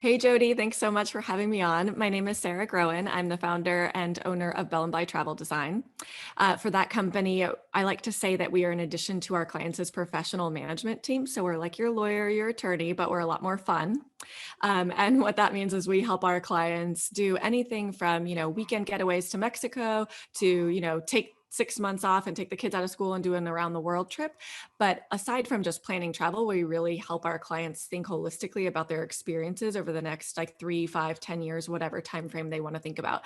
Hey Jody, thanks so much for having me on. My name is Sarah Groen. I'm the founder and owner of Bell Bly Travel Design. For that company, I like to say that we are in addition to our clients' professional management team. So we're like your lawyer, your attorney, but we're a lot more fun. And what that means is we help our clients do anything from, weekend getaways to Mexico to, take 6 months off and take the kids out of school and do an around the world trip. But aside from just planning travel, we really help our clients think holistically about their experiences over the next like 3, 5, 10 years, whatever time frame they want to think about.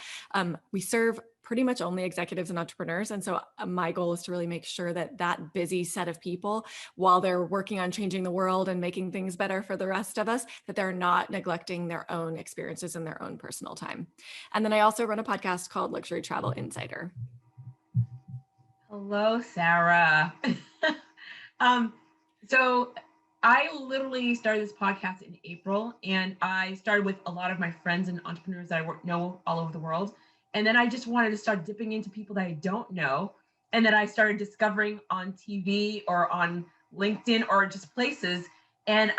We serve pretty much only executives and entrepreneurs. And so my goal is to really make sure that that busy set of people, while they're working on changing the world and making things better for the rest of us, that they're not neglecting their own experiences and their own personal time. And then I also run a podcast called Luxury Travel Insider. Hello, Sarah. um, so I literally started this podcast in April, and I started with a lot of my friends and entrepreneurs that know all over the world. And then I just wanted to start dipping into people that I don't know. And then I started discovering on TV or on LinkedIn or just places. And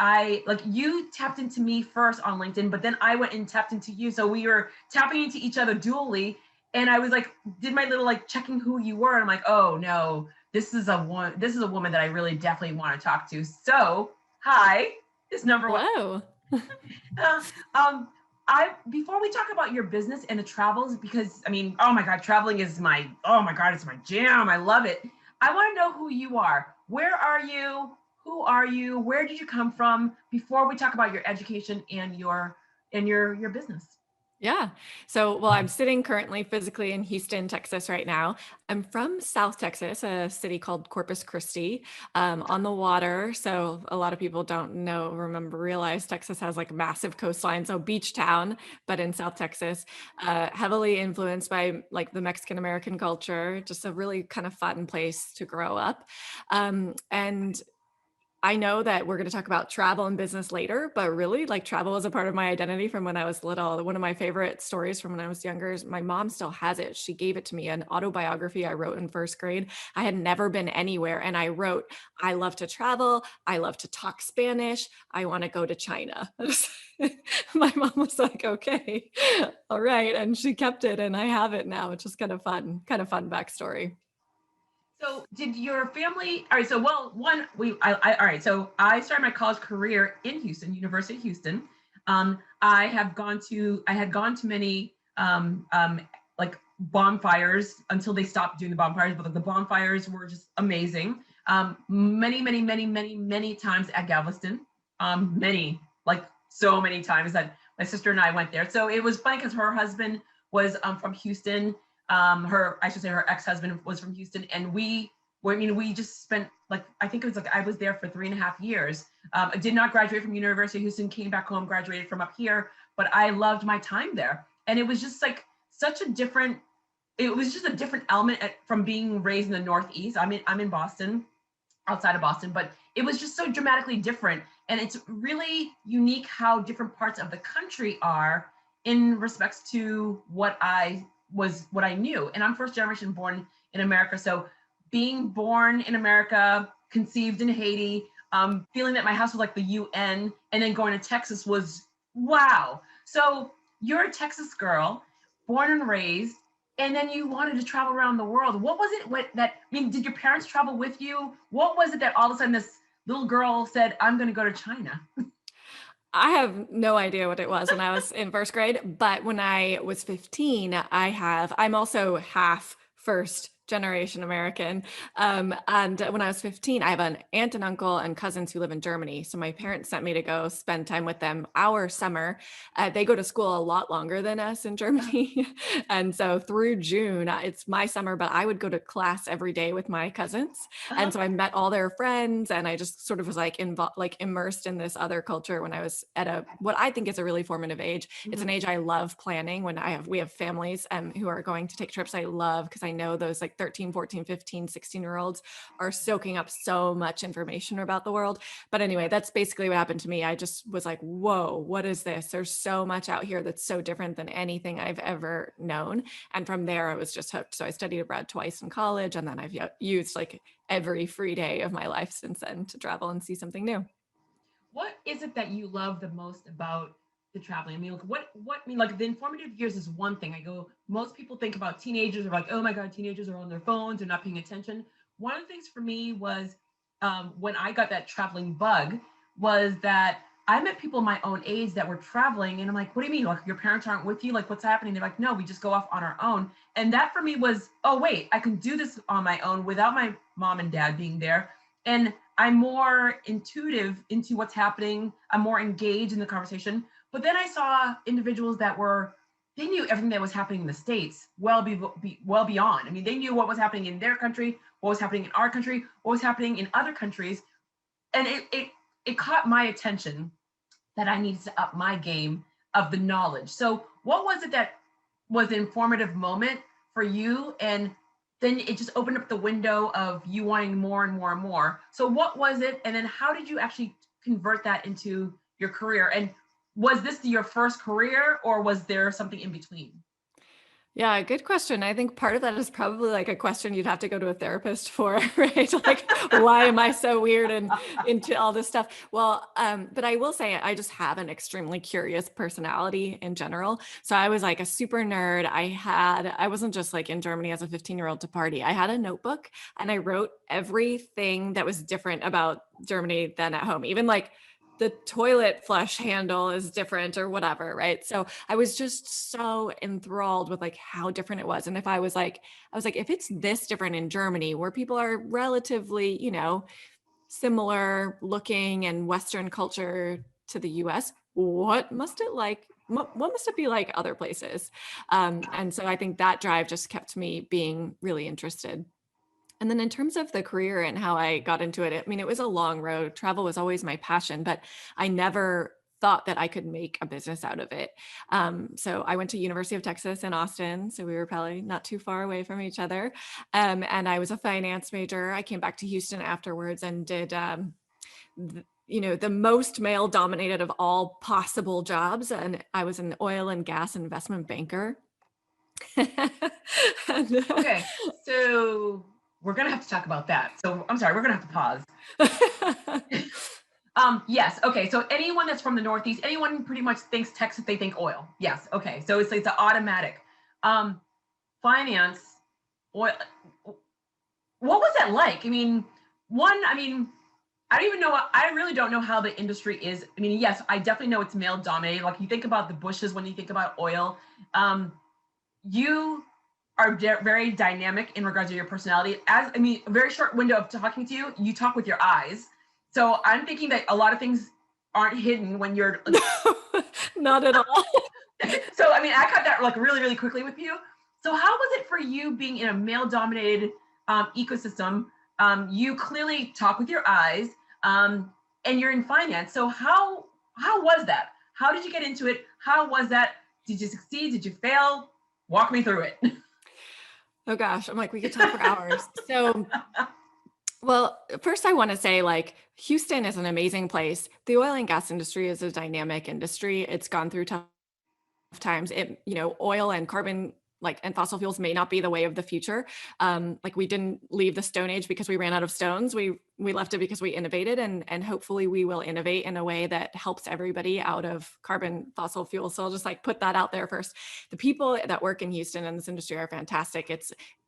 you tapped into me first on LinkedIn, but then I went and tapped into you. So we were tapping into each other dually. And I was like, did my little checking who you were. And I'm like, oh no, this is a woman that I really definitely want to talk to. So hi, it's number one. Hello. Uh, um, I before we talk about your business and the travels, because I mean, oh my God, traveling is it's my jam. I love it. I want to know who you are. Where are you? Who are you? Where did you come from? Before we talk about your education and your business. Yeah. So, well, I'm sitting currently physically in Houston, Texas right now. I'm from South Texas, a city called Corpus Christi, on the water. So a lot of people don't realize Texas has like a massive coastline. So beach town, but in South Texas, heavily influenced by like the Mexican American culture, just a really kind of fun place to grow up. And I know that we're going to talk about travel and business later, but really, like, travel was a part of my identity from when I was little. One of my favorite stories from when I was younger is my mom still has it. She gave it to me, an autobiography I wrote in first grade. I had never been anywhere, and I wrote, I love to travel. I love to talk Spanish. I want to go to China. My mom was like, okay, all right. And she kept it, and I have it now. It's just kind of fun backstory. So did your family, all right, so well, one, all right, so I started my college career in Houston, University of Houston. I had gone to many like bonfires until they stopped doing the bonfires, but the bonfires were just amazing. Many times at Galveston, like so many times that my sister and I went there. So it was funny because her husband was from Houston. Her ex-husband was from Houston, and we just spent I think it was I was there for 3.5 years. I did not graduate from University of Houston, came back home, graduated from up here, but I loved my time there. And it was just it was just a different element from being raised in the Northeast. I'm in Boston, outside of Boston, but it was just so dramatically different. And it's really unique how different parts of the country are in respects to what I knew. And I'm first generation born in America. So being born in America, conceived in Haiti, feeling that my house was like the UN, and then going to Texas was wow. So you're a Texas girl, born and raised, and then you wanted to travel around the world. What was it did your parents travel with you? What was it that all of a sudden this little girl said, I'm going to go to China? I have no idea what it was when I was in first grade, but when I was 15, I'm also half first generation American. And when I was 15, I have an aunt and uncle and cousins who live in Germany. So my parents sent me to go spend time with them our summer. They go to school a lot longer than us in Germany. And so through June, it's my summer, but I would go to class every day with my cousins. And Uh-huh. so I met all their friends, and I just sort of was like immersed in this other culture when I was at what I think is a really formative age. It's Mm-hmm. an age I love planning. When we have families who are going to take trips, I love, because I know those like 13, 14, 15, 16-year olds are soaking up so much information about the world. But anyway, that's basically what happened to me. I just was like, whoa, what is this? There's so much out here that's so different than anything I've ever known. And from there, I was just hooked. So I studied abroad twice in college, and then I've used like every free day of my life since then to travel and see something new. What is it that you love the most about the traveling? I mean, like, I mean, like the informative years is one thing. I go, most people think about teenagers are like, oh my God, teenagers are on their phones, they're not paying attention. One of the things for me was when I got that traveling bug was that I met people my own age that were traveling, and I'm like, what do you mean? Like your parents aren't with you? Like what's happening? They're like, no, we just go off on our own. And that for me was, oh wait, I can do this on my own without my mom and dad being there. And I'm more intuitive into what's happening. I'm more engaged in the conversation. But then I saw individuals that they knew everything that was happening in the States well beyond. I mean, they knew what was happening in their country, what was happening in our country, what was happening in other countries. And it caught my attention that I needed to up my game of the knowledge. So what was it that was the informative moment for you? And then it just opened up the window of you wanting more and more and more. So what was it? And then how did you actually convert that into your career? And was this your first career or was there something in between? Yeah, good question. I think part of that is probably like a question you'd have to go to a therapist for, right? Like, why am I so weird and into all this stuff? Well, but I will say I just have an extremely curious personality in general. So I was like a super nerd. I wasn't just like in Germany as a 15-year-old to party. I had a notebook and I wrote everything that was different about Germany than at home, even like the toilet flush handle is different or whatever, right? So I was just so enthralled with like how different it was. And if I was like, if it's this different in Germany where people are relatively, similar looking and Western culture to the US, what must it be like other places? And so I think that drive just kept me being really interested. And then in terms of the career and how I got into it, I mean, it was a long road. Travel was always my passion, but I never thought that I could make a business out of it. So I went to University of Texas in Austin. So we were probably not too far away from each other. And I was a finance major. I came back to Houston afterwards and did, the most male dominated of all possible jobs. And I was an oil and gas investment banker. And, Okay, so we're gonna have to talk about that. So I'm sorry, we're gonna have to pause. Yes. Okay. So anyone that's from the Northeast, anyone pretty much thinks Texas, they think oil. Yes. Okay. So it's an automatic. Um, Finance, oil. What was that like? I mean, I don't even know. I really don't know how the industry is. I mean, yes, I definitely know it's male dominated. Like you think about the bushes when you think about oil. You are very dynamic in regards to your personality. A very short window of talking to you, you talk with your eyes. So I'm thinking that a lot of things aren't hidden when you're. Not at all. So, I mean, I cut that like really, really quickly with you. So how was it for you being in a male dominated ecosystem? You clearly talk with your eyes and you're in finance. So how was that? How did you get into it? How was that? Did you succeed? Did you fail? Walk me through it. Oh gosh, I'm like, we could talk for hours. So, well, first I want to say like Houston is an amazing place. The oil and gas industry is a dynamic industry. It's gone through tough times. Oil and carbon and fossil fuels may not be the way of the future. Like we didn't leave the Stone Age because we ran out of stones. We left it because we innovated, and hopefully we will innovate in a way that helps everybody out of carbon fossil fuels. So I'll just like put that out there first. The people that work in Houston in this industry are fantastic.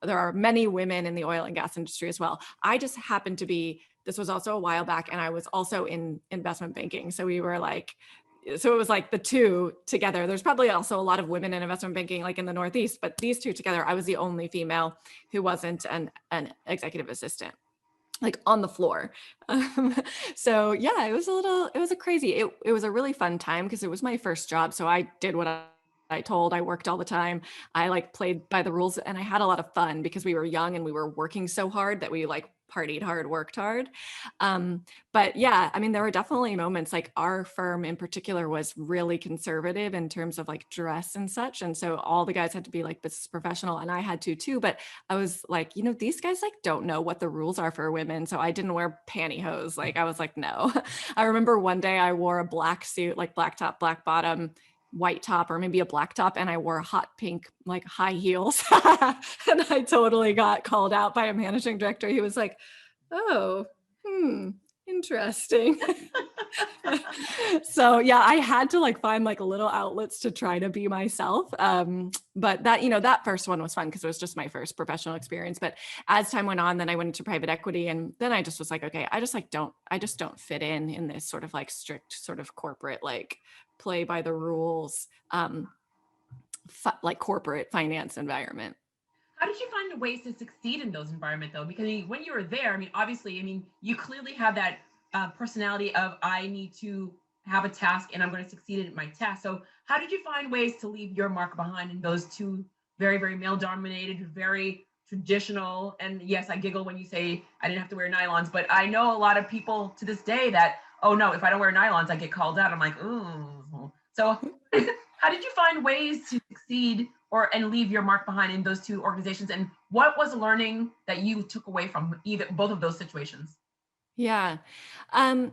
There are many women in the oil and gas industry as well. I just happened to be. This was also a while back, and I was also in investment banking. So it was like the two together. There's probably also a lot of women in investment banking, like in the Northeast, but these two together, I was the only female who wasn't an executive assistant, like on the floor. So yeah, it was it was a really fun time because it was my first job. So I did what I told. I worked all the time. I like played by the rules and I had a lot of fun because we were young and we were working so hard that we like partied hard, worked hard. But yeah, I mean, there were definitely moments like our firm in particular was really conservative in terms of like dress and such. And so all the guys had to be like business professional and I had to too. But I was like, these guys like don't know what the rules are for women. So I didn't wear pantyhose. Like I was like, no. I remember one day I wore a black suit, like black top, black bottom, white top, or maybe a black top, and I wore hot pink like high heels. And I totally got called out by a managing director. He was like, oh, interesting. So yeah, I had to like find like little outlets to try to be myself. But that, that first one was fun because it was just my first professional experience. But as time went on, then I went into private equity, and then I just was like, okay, I just don't fit in this sort of like strict sort of corporate, like play by the rules, like corporate finance environment. How did you find ways to succeed in those environments though? Because I mean, when you were there, I mean, obviously, I mean, you clearly have that personality of I need to have a task and I'm going to succeed in my task. So how did you find ways to leave your mark behind in those two very, very male dominated, very traditional? And yes, I giggle when you say I didn't have to wear nylons, but I know a lot of people to this day that, oh no, if I don't wear nylons, I get called out. I'm like, ooh. So how did you find ways to succeed or and leave your mark behind in those two organizations? And what was a learning that you took away from either both of those situations? Yeah. Um,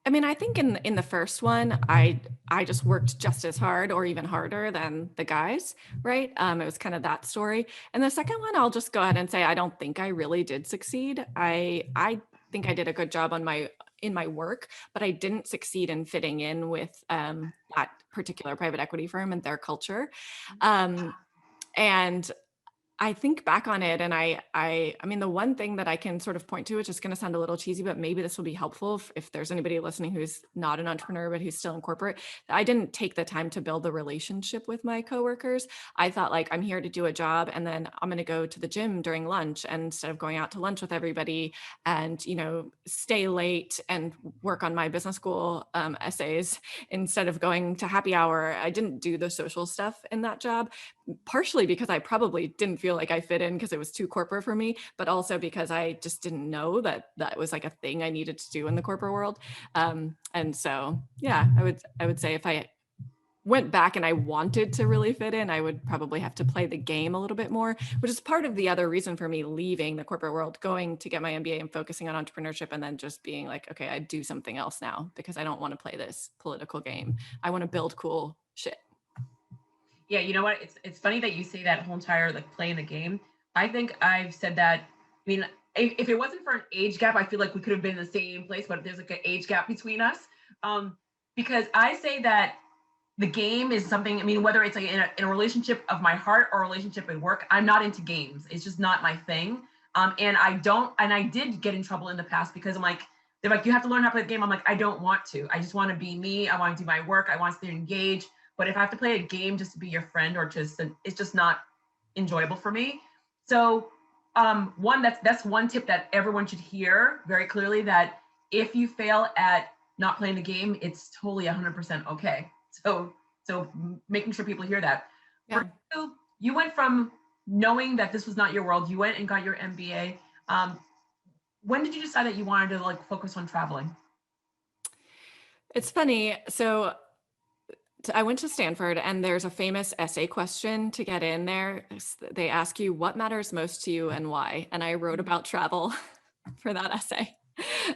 I mean, I think in the first one, I just worked just as hard or even harder than the guys, right? It was kind of that story. And the second one, I'll just go ahead and say I don't think I really did succeed. I think I did a good job on my work, but I didn't succeed in fitting in with that particular private equity firm and their culture. Um, and I think back on it, and I mean, the one thing that I can sort of point to, which is going to sound a little cheesy, but maybe this will be helpful if there's anybody listening who's not an entrepreneur, but who's still in corporate. I didn't take the time to build the relationship with my coworkers. I thought like, I'm here to do a job, and then I'm going to go to the gym during lunch, and instead of going out to lunch with everybody and, stay late and work on my business school essays instead of going to happy hour. I didn't do the social stuff in that job, partially because I probably didn't feel like I fit in because it was too corporate for me, but also because I just didn't know that that was like a thing I needed to do in the corporate world. And so, yeah, I would say if I went back and I wanted to really fit in, I would probably have to play the game a little bit more, which is part of the other reason for me leaving the corporate world, going to get my MBA and focusing on entrepreneurship, and then just being like, okay, I do something else now because I don't want to play this political game. I want to build cool shit. Yeah, you know what? It's funny that you say that whole entire like playing the game. I think I've said that. I mean, if it wasn't for an age gap, I feel like we could have been in the same place, but there's like an age gap between us. Um, because I say that the game is something. I mean, whether it's like in a relationship of my heart or a relationship at work, I'm not into games. It's just not my thing. And I don't. And I did get in trouble in the past because I'm like, they're like, you have to learn how to play the game. I'm like, I don't want to. I just want to be me. I want to do my work. I want to stay engaged. But if I have to play a game just to be your friend or just, it's just not enjoyable for me. So one, that's one tip that everyone should hear very clearly, that if you fail at not playing the game, it's totally 100% okay. So making sure people hear that. Yeah. For you, you went from knowing that this was not your world, you went and got your MBA. When did you decide that you wanted to like focus on traveling? It's funny. So I went to Stanford, and there's a famous essay question to get in there. They ask you what matters most to you and why. And I wrote about travel for that essay.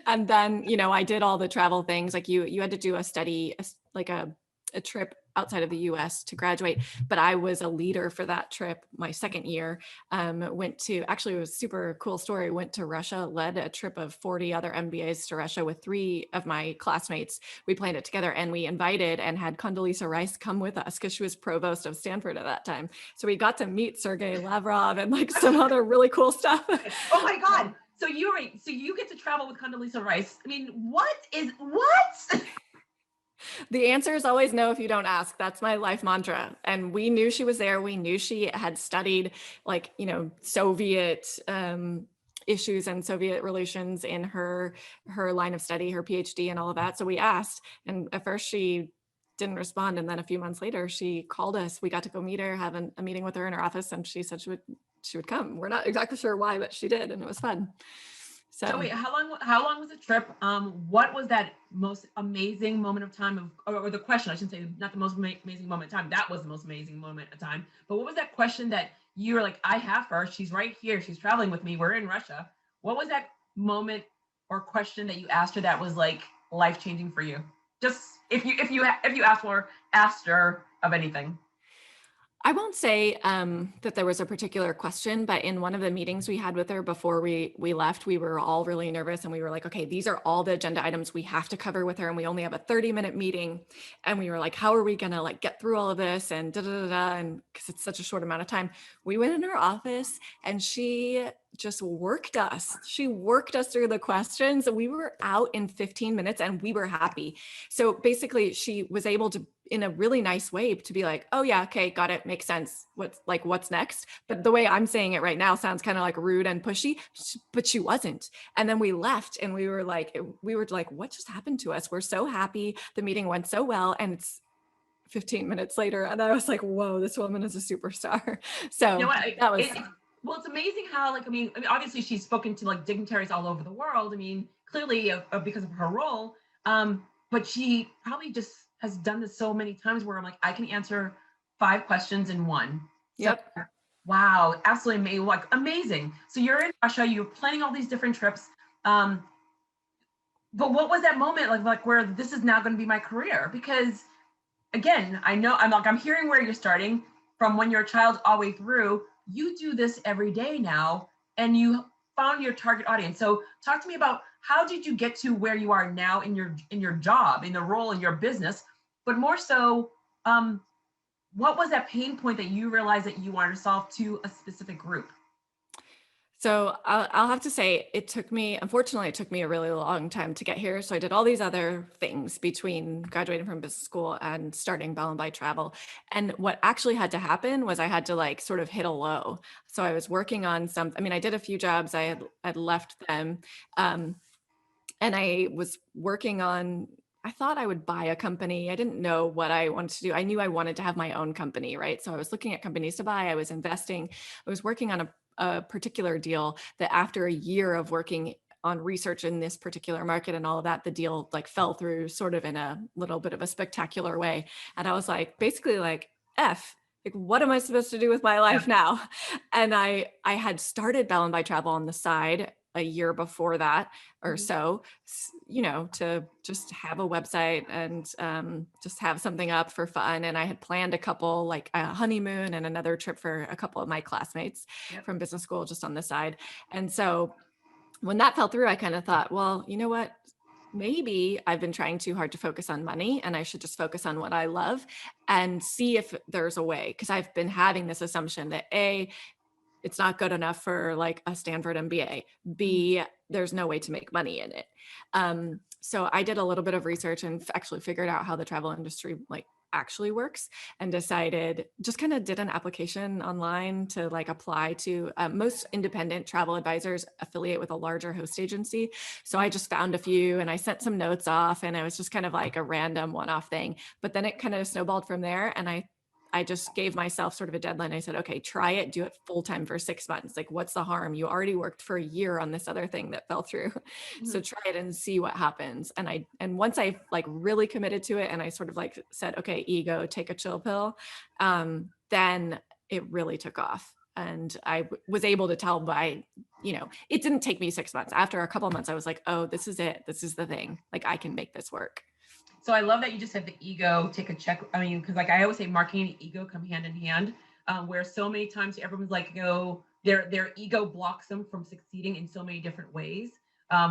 And then, I did all the travel things. Like you had to do a study, like a trip outside of the US to graduate. But I was a leader for that trip my second year. Actually, it was a super cool story. Went to Russia, led a trip of 40 other MBAs to Russia with 3 of my classmates. We planned it together, and we invited and had Condoleezza Rice come with us because she was provost of Stanford at that time. So we got to meet Sergei Lavrov and like some other really cool stuff. Oh my God. So you get to travel with Condoleezza Rice. I mean, what? The answer is always no if you don't ask. That's my life mantra. And we knew she was there. We knew she had studied like, Soviet issues and Soviet relations in her line of study, her PhD and all of that. So we asked, and at first she didn't respond. And then a few months later, she called us. We got to go meet her, have a meeting with her in her office. And she said she would come. We're not exactly sure why, but she did. And it was fun. So wait, how long was the trip? What was that most amazing moment of time or the question, I shouldn't say not the most amazing moment of time. That was the most amazing moment of time. But what was that question that you were like, I have her, she's right here, she's traveling with me, we're in Russia. What was that moment or question that you asked her that was like life-changing for you? Just if you asked her of anything. I won't say that there was a particular question, but in one of the meetings we had with her before we left, we were all really nervous and we were like, okay, these are all the agenda items we have to cover with her, and we only have a 30-minute meeting, and we were like, how are we gonna like get through all of this and da da da da, and because it's such a short amount of time, we went in her office and she just worked us. She worked us through the questions. We were out in 15 minutes and we were happy. So basically, she was able to, in a really nice way, to be like, oh yeah, okay, got it, makes sense. What's next? But the way I'm saying it right now sounds kind of like rude and pushy, but she wasn't. And then we left and we were like, what just happened to us? We're so happy. The meeting went so well. And it's 15 minutes later. And I was like, whoa, this woman is a superstar. You know So what? that was, Well, it's amazing how, like, I mean, obviously she's spoken to like dignitaries all over the world. I mean, clearly because of her role. But she probably just has done this so many times where I'm like, I can answer 5 questions in one. So, yep. wow, absolutely amazing. Like, amazing. So you're in Russia, you're planning all these different trips. Um, but what was that moment like where this is now going to be my career? Because again, I know I'm hearing where you're starting from when you're a child all the way through. You do this every day now, and you found your target audience. So talk to me about how did you get to where you are now in your job, in the role in your business, but more so, um, what was that pain point that you realized that you wanted to solve to a specific group? So I'll have to say unfortunately, it took me a really long time to get here. So I did all these other things between graduating from business school and starting Bell Bly Travel. And what actually had to happen was I had to like sort of hit a low. So I was working on I mean, I did a few jobs. I'd left them. Um, and I was working on, I thought I would buy a company. I didn't know what I wanted to do. I knew I wanted to have my own company, right? So I was looking at companies to buy. I was investing. I was working on a particular deal that after a year of working on research in this particular market and all of that, the deal like fell through sort of in a little bit of a spectacular way. And I was like, basically like, like, what am I supposed to do with my Yeah. life now? And I had started Bell and By Travel on the side a year before that or Mhm. so, to just have a website and just have something up for fun. And I had planned a couple, like a honeymoon and another trip for a couple of my classmates Yep. from business school just on the side. And so when that fell through, I kind of thought, well, you know what? Maybe I've been trying too hard to focus on money and I should just focus on what I love and see if there's a way. Because I've been having this assumption that it's not good enough for like a Stanford MBA. Mhm. B, there's no way to make money in it. So I did a little bit of research and actually figured out how the travel industry like actually works and decided, just kind of did an application online to like apply to most independent travel advisors affiliate with a larger host agency. So I just found a few and I sent some notes off, and it was just kind of like a random one-off thing. But then it kind of snowballed from there, and I just gave myself sort of a deadline. I said, okay, try it, do it full time for 6 months. Like, what's the harm? You already worked for a year on this other thing that fell through. So Mhm. try it and see what happens. And once I like really committed to it and I sort of like said, okay, ego, take a chill pill, then it really took off. And was able to tell it didn't take me 6 months. After a couple of months, I was like, oh, this is it. This is the thing. Like, I can make this work. So I love that you just said the ego take a check. I mean, because like I always say, marketing and ego come hand in hand. Where so many times everyone's like, their ego blocks them from succeeding in so many different ways.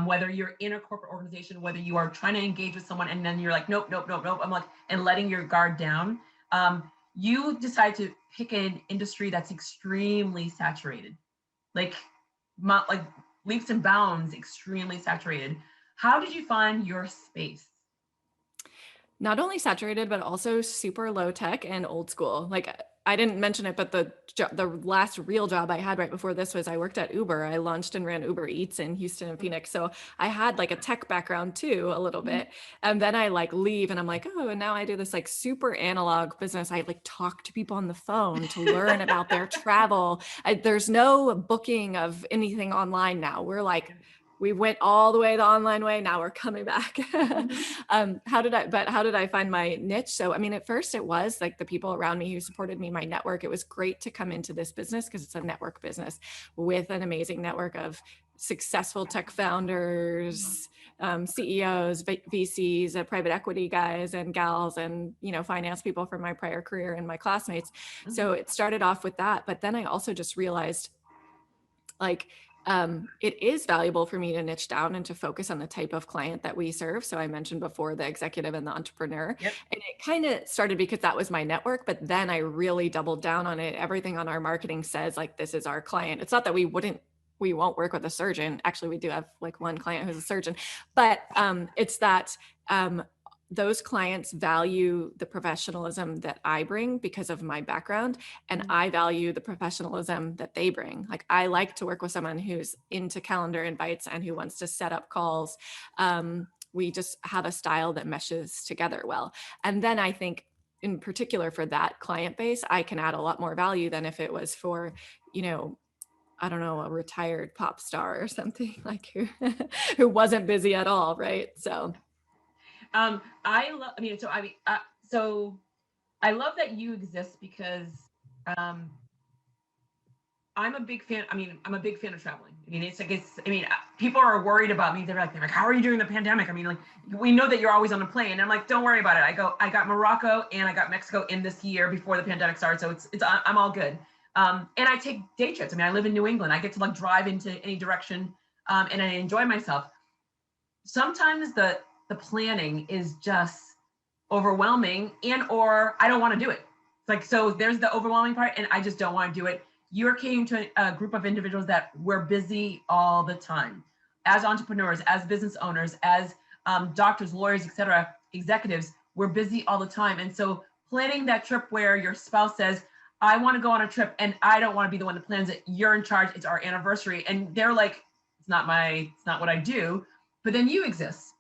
Whether you're in a corporate organization, whether you are trying to engage with someone, and then you're like, nope, nope, nope, nope. I'm like, and letting your guard down. You decide to pick an industry that's extremely saturated, like, like leaps and bounds, extremely saturated. How did you find your space? Not only saturated, but also super low tech and old school. Like, I didn't mention it, but the last real job I had right before this was I worked at Uber. I launched and ran Uber Eats in Houston and Phoenix. So I had like a tech background too, a little bit. And then I like leave and I'm like, oh, and now I do this like super analog business. I like talk to people on the phone to learn about their travel. There's no booking of anything online now. We're like, we went all the way the online way. Now we're coming back. Mhm. How did I find my niche? So, I mean, at first it was like the people around me who supported me, my network. It was great to come into this business because it's a network business with an amazing network of successful tech founders, CEOs, VCs, private equity guys and gals, and, finance people from my prior career and my classmates. So it started off with that. But then I also just realized, like, it is valuable for me to niche down and to focus on the type of client that we serve. So I mentioned before the executive and the entrepreneur. Yep. And it kind of started because that was my network, but then I really doubled down on it. Everything on our marketing says, like, this is our client. It's not that we won't work with a surgeon. Actually, we do have like one client who's a surgeon, but it's that those clients value the professionalism that I bring because of my background, and I value the professionalism that they bring. Like, I like to work with someone who's into calendar invites and who wants to set up calls. We just have a style that meshes together well. And then I think, in particular for that client base, I can add a lot more value than if it was for, I don't know, a retired pop star or something, like who wasn't busy at all, right? So so I love that you exist because I'm a big fan. I'm a big fan of traveling. People are worried about me. They're like, how are you doing the pandemic? Like, we know that you're always on a plane. I'm like, don't worry about it. I got Morocco and I got Mexico in this year before the pandemic started. So I'm all good. And I take day trips. I live in New England. I get to like drive into any direction, and I enjoy myself. Sometimes the planning is just overwhelming, or I don't want to do it. It's like, so there's the overwhelming part, and I just don't want to do it. You're came to a group of individuals that we're busy all the time, as entrepreneurs, as business owners, as doctors, lawyers, etc., executives. We're busy all the time, and so planning that trip where your spouse says, I want to go on a trip, and I don't want to be the one that plans it. You're in charge. It's our anniversary, and they're like, it's not what I do. But then you exist.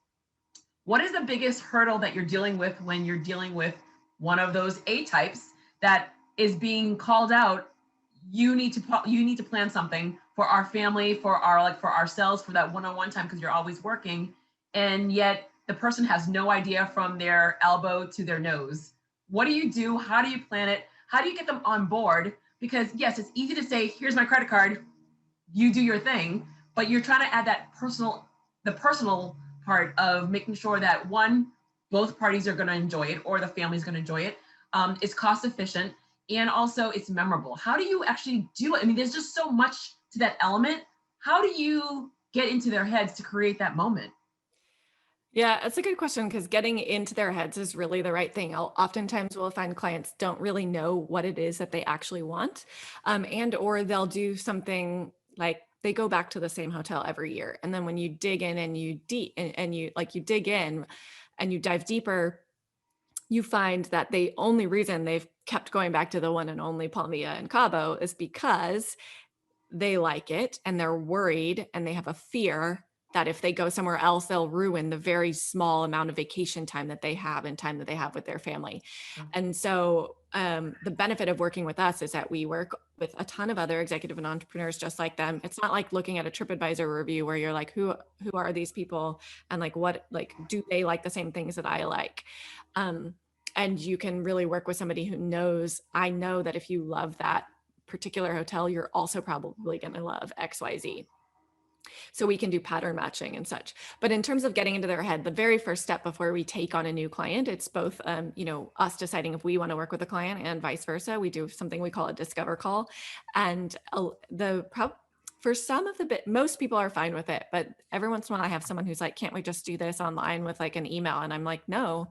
What is the biggest hurdle that you're dealing with when you're dealing with one of those A types that is being called out? You need to plan something for our family, for ourselves, for that one-on-one time, because you're always working, and yet the person has no idea from their elbow to their nose. What do you do? How do you plan it? How do you get them on board? Because yes, it's easy to say, here's my credit card, you do your thing, but you're trying to add that personal part of making sure that both parties are going to enjoy it, or the family's going to enjoy it. It's cost efficient, and also it's memorable. How do you actually do it? There's just so much to that element. How do you get into their heads to create that moment? yeah, that's a good question, because getting into their heads is really the right thing. Oftentimes we'll find clients don't really know what it is that they actually want, and or they'll do something like they go back to the same hotel every year, and then when you dig in and you dig in and you dive deeper, you find that the only reason they've kept going back to the one and only Palmilla and Cabo is because they like it, and they're worried, and they have a fear that if they go somewhere else, they'll ruin the very small amount of vacation time that they have and time that they have with their family. And so the benefit of working with us is that we work with a ton of other executive and entrepreneurs just like them. It's not like looking at a TripAdvisor review where you're like, who are these people? And do they like the same things that I like? And you can really work with somebody who knows, I know that if you love that particular hotel, you're also probably going to love XYZ. So we can do pattern matching and such. But in terms of getting into their head, the very first step before we take on a new client, it's both, us deciding if we want to work with a client and vice versa. We do something we call a discover call. And for most people are fine with it, but every once in a while I have someone who's like, can't we just do this online with like an email? And I'm like, no.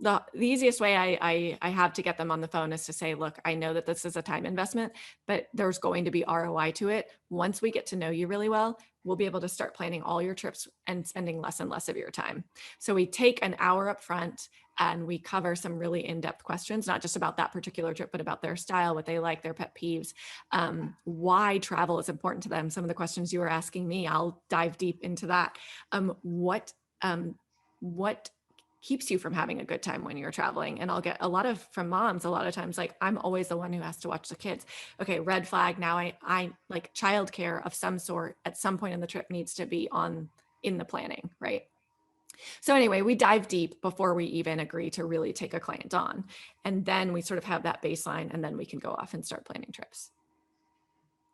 The easiest way I have to get them on the phone is to say, look, I know that this is a time investment, but there's going to be ROI to it. Once we get to know you really well, we'll be able to start planning all your trips and spending less and less of your time. So we take an hour up front and we cover some really in-depth questions, not just about that particular trip, but about their style, what they like, their pet peeves, why travel is important to them. Some of the questions you were asking me, I'll dive deep into that. What keeps you from having a good time when you're traveling? And I'll get from moms a lot of times, like, I'm always the one who has to watch the kids. Okay, red flag. Now I like childcare of some sort at some point in the trip needs to be in the planning, right? So anyway, we dive deep before we even agree to really take a client on. And then we sort of have that baseline, and then we can go off and start planning trips.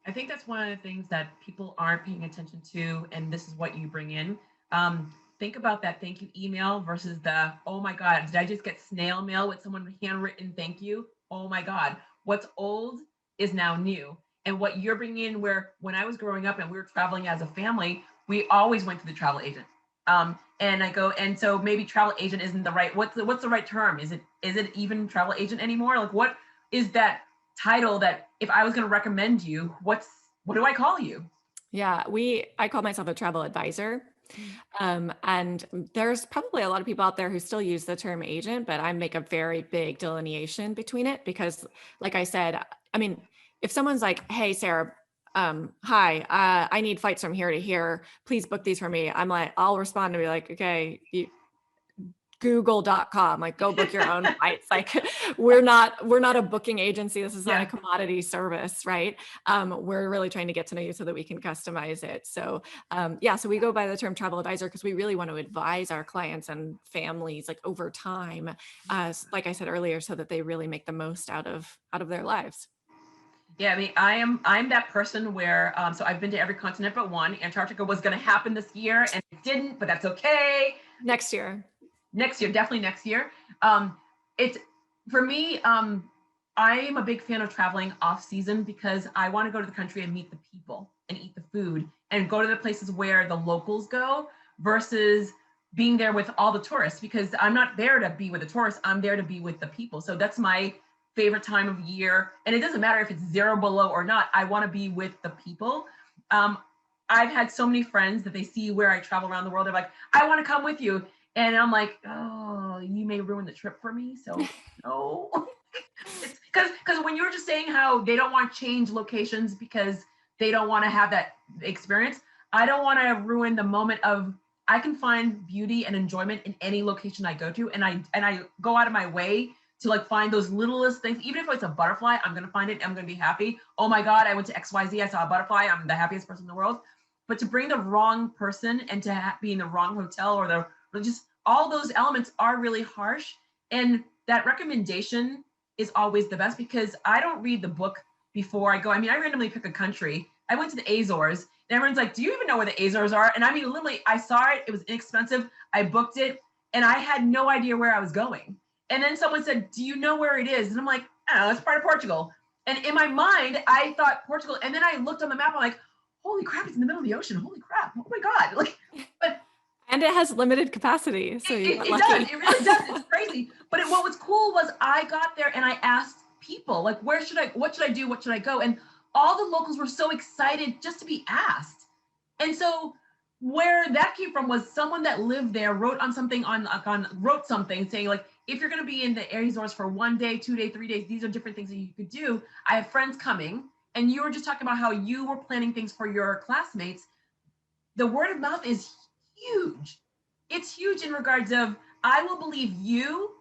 I think that's one of the things that people aren't paying attention to, and this is what you bring in. Um, think about that thank you email versus the, oh my God, did I just get snail mail with someone handwritten thank you? Oh my God, what's old is now new. And what you're bringing in, where when I was growing up and we were traveling as a family, we always went to the travel agent. And I go, and so maybe travel agent isn't the right, what's the right term? Is it even travel agent anymore? Like what is that title that if I was going to recommend you, what do I call you? Yeah, I call myself a travel advisor. Mm. And there's probably a lot of people out there who still use the term agent, but I make a very big delineation between it because, like I said, I mean, if someone's like, "Hey, Sarah, hi, I need flights from here to here. Please book these for me." I'm like, I'll respond and be like, "Okay, google.com, like go book your own flights." Like we're not a booking agency. This is not a Yeah. commodity service, right? We're really trying to get to know you so that we can customize it. So yeah, so we go by the term travel advisor because we really want to advise our clients and families like over time, like I said earlier, so that they really make the most out of their lives. Yeah, I mean, I'm that person where so I've been to every continent but one. Antarctica was going to happen this year and it didn't, but that's okay. Next year. Next year, definitely next year. It's for me. I am a big fan of traveling off season because I want to go to the country and meet the people and eat the food and go to the places where the locals go versus being there with all the tourists because I'm not there to be with the tourists. I'm there to be with the people. So that's my favorite time of year. And it doesn't matter if it's zero below or not. I want to be with the people. Um, I've had so many friends that they see where I travel around the world. They're like, I want to come with you. And I'm like, oh, you may ruin the trip for me. So no. It's because when you were just saying how they don't want to change locations because they don't want to have that experience, I don't want to ruin the moment of I can find beauty and enjoyment in any location I go to, and I go out of my way to like find those littlest things. Even if it's a butterfly, I'm gonna find it. I'm gonna be happy. Oh my God, I went to XYZ. I saw a butterfly. I'm the happiest person in the world. But to bring the wrong person and to be in the wrong hotel or just all those elements are really harsh. And that recommendation is always the best because I don't read the book before I go. I mean, I randomly pick a country. I went to the Azores and everyone's like, do you even know where the Azores are? And I mean, literally, I saw it. It was inexpensive. I booked it and I had no idea where I was going. And then someone said, do you know where it is? And I'm like, I don't know, it's part of Portugal. And in my mind, I thought Portugal. And then I looked on the map. I'm like, holy crap, it's in the middle of the ocean. Holy crap. Oh my God. Like, but And it has limited capacity, so you got it does. lucky. It really does. It's crazy. But what was cool was I got there and I asked people, like, what should I do? What should I go? And all the locals were so excited just to be asked. And so where that came from was someone that lived there wrote on something wrote something saying like, if you're going to be in the Azores for 1 day, 2 day, 3 days, these are different things that you could do. I have friends coming, and you were just talking about how you were planning things for your classmates. The word of mouth is huge. It's huge in regards of I will believe you,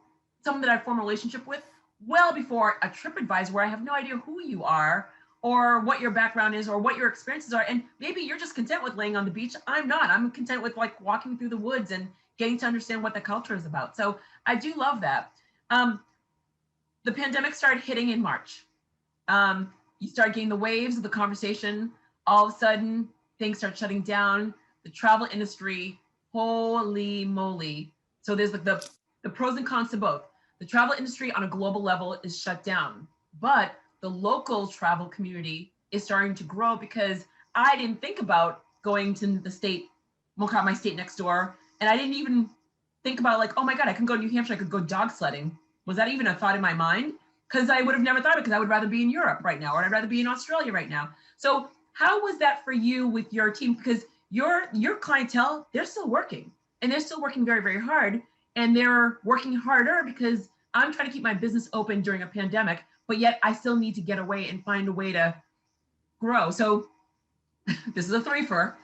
someone that I form a relationship with, well before a trip advisor where I have no idea who you are or what your background is or what your experiences are. And maybe you're just content with laying on the beach. I'm not. I'm content with like walking through the woods and getting to understand what the culture is about. So I do love that. Um, the pandemic started hitting in March. You start getting the waves of the conversation. All of a sudden, things start shutting down. The travel industry, holy moly. So there's like the pros and cons to both. The travel industry on a global level is shut down, but the local travel community is starting to grow because I didn't think about going to the state, my state next door, and I didn't even think about like, oh my God, I can go to New Hampshire, I could go dog sledding. Was that even a thought in my mind? Because I would have never thought of it because I would rather be in Europe right now, or I'd rather be in Australia right now. So how was that for you with your team? Because your clientele, they're still working and they're still working very, very hard. And they're working harder because I'm trying to keep my business open during a pandemic, but yet I still need to get away and find a way to grow. So this is a threefer.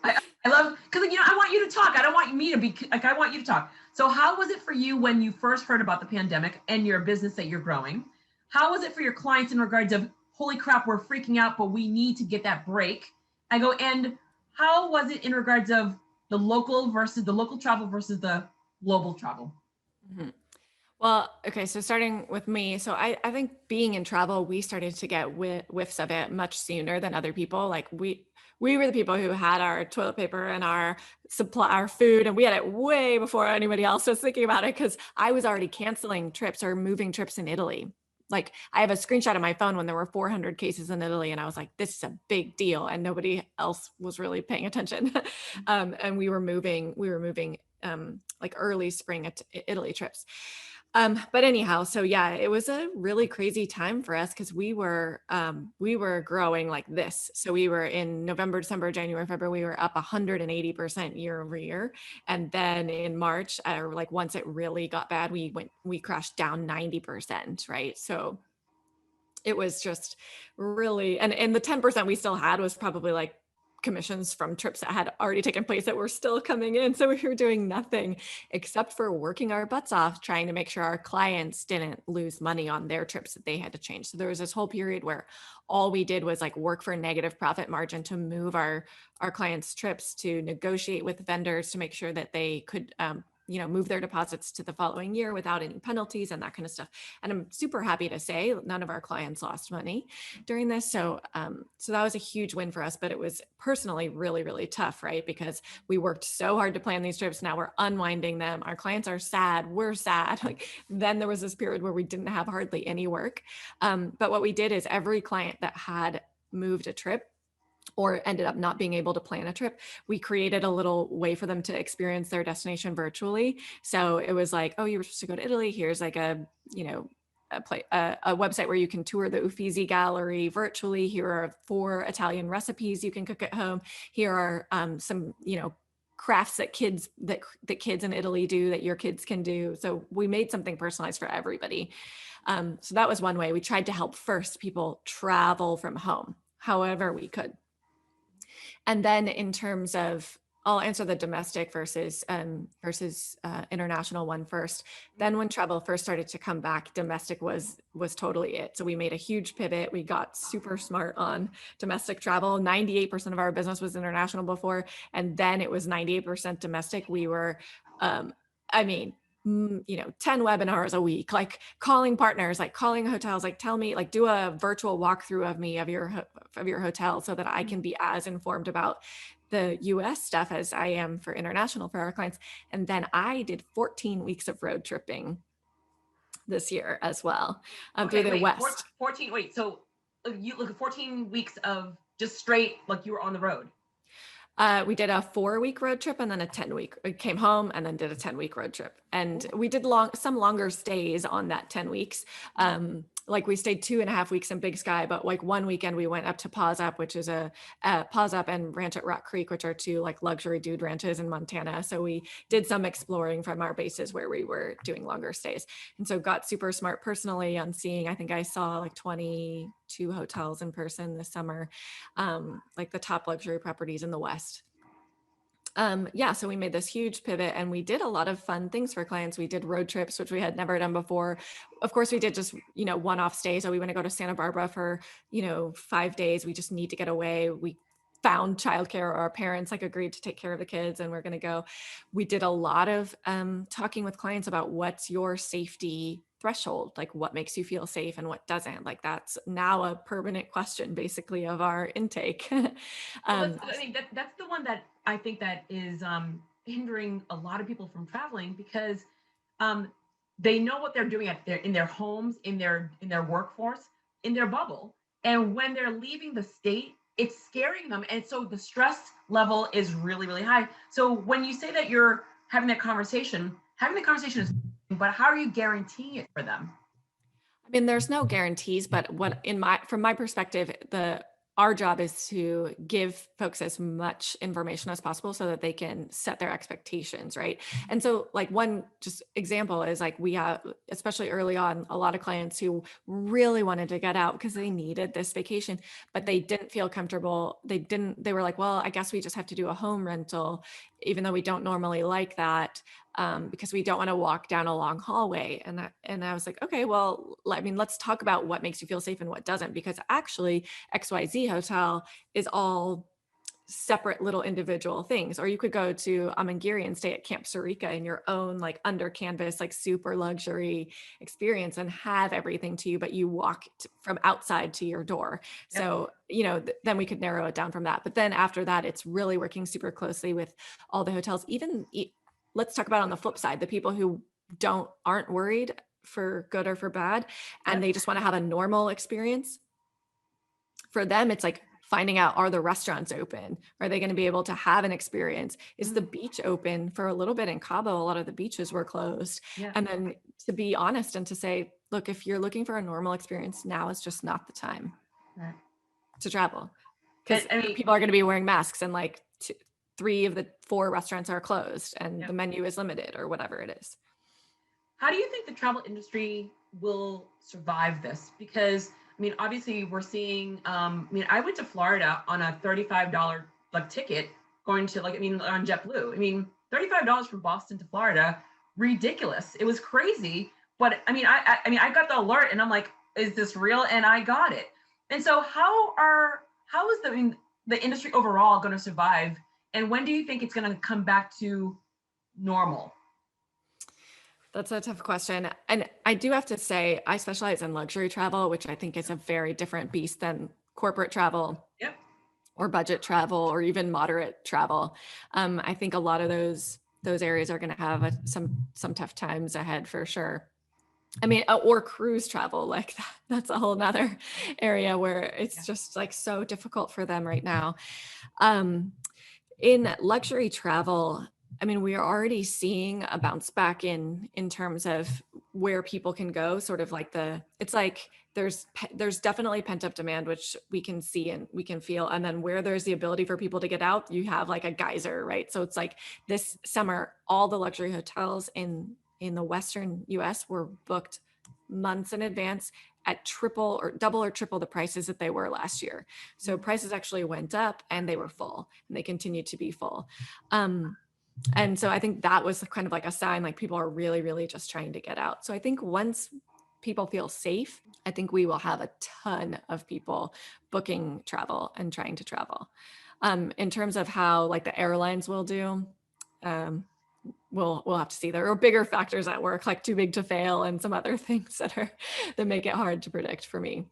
I love because I want you to talk. I don't want me to be like I want you to talk. So how was it for you when you first heard about the pandemic and your business that you're growing? How was it for your clients in regards of holy crap, we're freaking out, but we need to get that break? I go, and how was it in regards of the local travel versus the global travel? Mhm. Well, okay, so starting with me, so I think being in travel, we started to get whiffs of it much sooner than other people. Like we were the people who had our toilet paper and our supply, our food, and we had it way before anybody else was thinking about it because I was already canceling trips or moving trips in Italy. Like I have a screenshot on my phone when there were 400 cases in Italy, and I was like, "This is a big deal," and nobody else was really paying attention. And we were moving like early spring at Italy trips. But anyhow, so yeah, it was a really crazy time for us because we were growing like this. So we were in November, December, January, February, we were up 180% year over year. And then in March, or like once it really got bad, we crashed down 90%, right? So it was just really, and the 10% we still had was probably like commissions from trips that had already taken place that were still coming in. So we were doing nothing except for working our butts off, trying to make sure our clients didn't lose money on their trips that they had to change. So there was this whole period where all we did was like work for a negative profit margin to move our clients' trips, to negotiate with vendors to make sure that they could move their deposits to the following year without any penalties and that kind of stuff. And I'm super happy to say none of our clients lost money during this. So that was a huge win for us, but it was personally really, really tough, right? Because we worked so hard to plan these trips. Now we're unwinding them. Our clients are sad. We're sad. Like then there was this period where we didn't have hardly any work. But what we did is every client that had moved a trip or ended up not being able to plan a trip, we created a little way for them to experience their destination virtually. So it was like, oh, you were supposed to go to Italy. Here's like a website where you can tour the Uffizi Gallery virtually. Here are 4 Italian recipes you can cook at home. Here are some, crafts that kids in Italy do that your kids can do. So we made something personalized for everybody. So that was one way. We tried to help first people travel from home, however we could. And then in terms of, I'll answer the domestic versus international one first. Then when travel first started to come back, domestic was totally it. So we made a huge pivot. We got super smart on domestic travel. 98% of our business was international before, and then it was 98% domestic. We were, I mean, 10 webinars a week, like calling partners, like calling hotels, like tell me, like do a virtual walkthrough of me of your hotel so that I can be as informed about the US stuff as I am for international for our clients. And then I did 14 weeks of road tripping this year as well, through Okay, the wait, West. 14, wait, so you look at 14 weeks of just straight, like you were on the road. We did a 4-week road trip and then a 10-week. We came home and then did a 10-week road trip. And we did some longer stays on that 10 weeks. Like we stayed 2.5 weeks in Big Sky, but like one weekend we went up to Paws Up, which is Paws Up and Ranch at Rock Creek, which are 2 like luxury dude ranches in Montana. So we did some exploring from our bases where we were doing longer stays. And so got super smart personally on seeing, I think I saw like 22 hotels in person this summer, like the top luxury properties in the West. Yeah, so we made this huge pivot and we did a lot of fun things for clients. We did road trips, which we had never done before. Of course, we did just, one-off stays. So we want to go to Santa Barbara for, 5 days. We just need to get away. We found childcare, or our parents like agreed to take care of the kids and we're going to go. We did a lot of talking with clients about what's your safety threshold, like what makes you feel safe and what doesn't. Like that's now a permanent question basically of our intake. Well, that's the one that I think that is hindering a lot of people from traveling because um, they know what they're doing in their homes, in their workforce, in their bubble, and when they're leaving the state, it's scaring them, and so the stress level is really really high. So when you say that you're having the conversation is, but how are you guaranteeing it for them? I mean, there's no guarantees, but from my perspective, our job is to give folks as much information as possible so that they can set their expectations, right? And so like one just example is like we have, especially early on, a lot of clients who really wanted to get out because they needed this vacation, but they didn't feel comfortable. They were like, well, I guess we just have to do a home rental, even though we don't normally like that. Because we don't want to walk down a long hallway. And I was like, okay, well, let's talk about what makes you feel safe and what doesn't, because actually XYZ hotel is all separate little individual things. Or you could go to Amangiri and stay at Camp Sarika in your own like under canvas, like super luxury experience and have everything to you, but you walk from outside to your door. Yep. So, you know, then we could narrow it down from that. But then after that, it's really working super closely with all the hotels. Let's talk about on the flip side, the people who aren't worried for good or for bad, and Yep. they just want to have a normal experience. For them, it's like finding out, are the restaurants open? Are they going to be able to have an experience? Is the Mhm. beach open? For a little bit in Cabo, a lot of the beaches were closed. Yeah. And then to be honest and to say, look, if you're looking for a normal experience, now is just not the time Right. to travel, And because I mean, people are going to be wearing masks and like three of the four restaurants are closed and yep. the menu is limited or whatever it is. How do you think the travel industry will survive this? Because I mean, obviously, we're seeing. I mean, I went to Florida on a $35 like ticket going to like I mean on JetBlue. I mean, $35 from Boston to Florida, ridiculous. It was crazy. But I mean, I got the alert and I'm like, is this real? And I got it. And so, how is the industry overall going to survive? And when do you think it's going to come back to normal? That's a tough question. And I do have to say, I specialize in luxury travel, which I think is a very different beast than corporate travel Yep. or budget travel or even moderate travel. I think a lot of those areas are going to have some tough times ahead for sure. I mean, or cruise travel, like that's a whole nother area where Yeah. it's just like so difficult for them right now. Um, in luxury travel, I mean, we are already seeing a bounce back in terms of where people can go, sort of like it's like there's definitely pent up demand, which we can see and we can feel. And then where there's the ability for people to get out, you have like a geyser, right? So it's like this summer, all the luxury hotels in the Western US were booked months in advance at triple or double or triple the prices that they were last year. So prices actually went up and they were full and they continue to be full. And so I think that was kind of like a sign, like people are really, really just trying to get out. So I think once people feel safe, I think we will have a ton of people booking travel and trying to travel. In terms of how like the airlines will do, um, we'll have to see. There are bigger factors at work, like too big to fail and some other things that make it hard to predict for me.